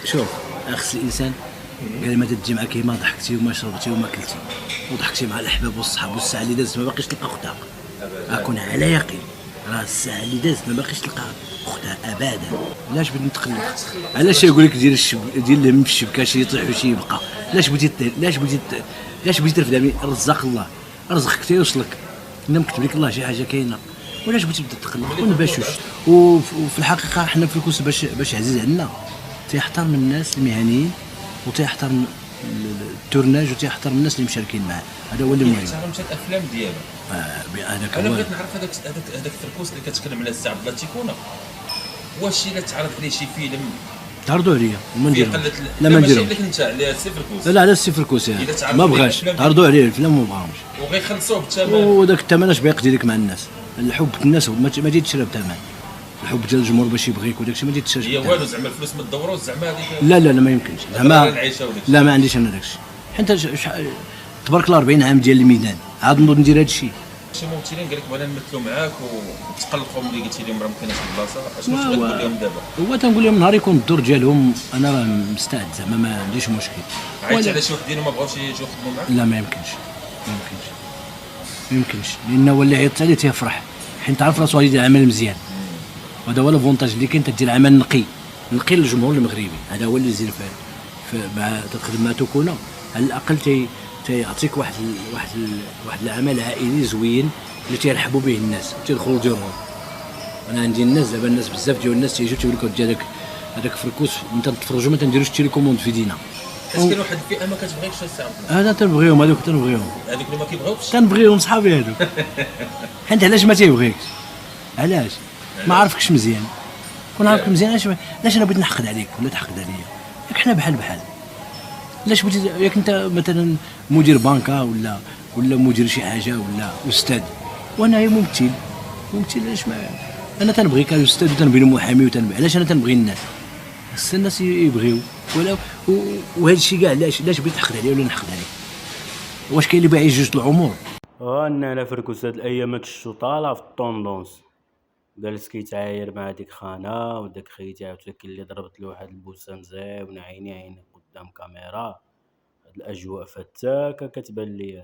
شوف، خص الانسان قال ما تجي معاه كيما ضحكتي وما شربتي وما كلتي وضحكتي مع الاحباب والصحاب والساعه اللي دازت ما باقيش تلقى اختها. اكون على يقين راه الساعه اللي دازت ما باقيش تلقى اختها ابدا. علاش بغيت نتقلق؟ علاش يقول لك دير دير الهم في الشبكه شي يطيح وشي يبقى؟ علاش بغيتي ترفد رزاق الله رزقك تيوصلك الا مكتب لك الله شي حاجه كاينه. وعلاش بغيتي تبدا تقلق ونباشوش؟ وفي الحقيقه حنا في الكوس باش عزيز عندنا تيحترم الناس المهنيين وتيحترم التورناج وتيحترم الناس اللي مشاركين معاه. هذا هو اللي مهم. تيحترم حتى الافلام ديالو. هذاك انا هو. بغيت نعرف هذاك التركوز اللي كتكلم على السي عبد الله تيكونه، واش الا تعرض عليه شي فيلم تعرضوا عليا وما فيه نديرهم. قله لا ما ماشي نديرهم. لك انت على السيفركوز، لا على السيفركوس ما بغاش عرضوا عليه الفيلم وما بغاهمش وغيخلصوه بالثمن. وداك الثمن اش بيقضي لك مع الناس؟ الحب الناس ما تجي تشرى بثمن. الحب ديال الجمهور باش يبغيك وداك الشيء ما تشرى هي والو زعما الفلوس ما تدوروش زعما هذيك. لا ما يمكنش زعما. لا ما عنديش انا داك الشيء. حيت تبارك الله 40 عام ديال الميدان عاد نوض ندير هذا الشيء. شي ممثلين قال لك بغينا نمثلوا معاك وتقلقوا ملي قلتي لهم راه ما كايناش البلاصه، اشنو تقدر تقول لهم دابا؟ هو تنقول لهم نهار يكون الدور ديالهم انا راه مستعد زعما ما عنديش مشكل. عيطت على شي وحدين وما بغاوش يجيو يخدموا معاك؟ لا ما يمكنش لانه هو اللي عيطت عليه تيفرح حيت تعرف راسو غادي يدير عمل مزيان. وهذا هو الفونتاج اللي كاين، تدير عمل نقي للجمهور المغربي. هذا هو اللي يزيد مع تخدم مع توكونه على الاقل تيعطيك واحد العمل عائلي زوين اللي تيرحبوا به الناس تيدخلوا ديالهم. انا عندي الناس دابا الناس بزاف ديال الناس تيجيو تيقول لك هذاك فركوس انت تفرجوا ما تنديروش تيليكوموند في دينا. حيت كاين واحد الفئه ما كتبغيكش الساعه. هذا تنبغيهم هذوك تنبغيهم اللي ما كيبغيوكش تنبغيهم صحابي هذوك. حيت علاش ما تيبغيكش؟ علاش ما عارفكش مزيان. كون عارفك مزيان علاش انا بغيت نحقد عليك ولا تحقد عليا؟ ياك حنا بحال علاش بغيتي ياك انت مثلا مدير بنكه ولا مدير شي حاجه ولا استاذ وانا ممثل علاش ما انا تنبغيك الاستاذ وتنبغي المحامي علاش انا تنبغي الناس؟ خص الناس يبغيو ولا وهذا الشيء كاع علاش بغيت تحقد عليه ولا نحقد عليه؟ واش كاين اللي باغي يجوج العمر؟ انا فركوس هاد الايامات شتو طالع في الطوندونس جالس كيتعاير مع ديك خانه وداك خيتي عاوتاني اللي ضربت له واحد البوسه مزيونه عيني قدام كاميرا. هاد الاجواء فتاكه كتبان لي.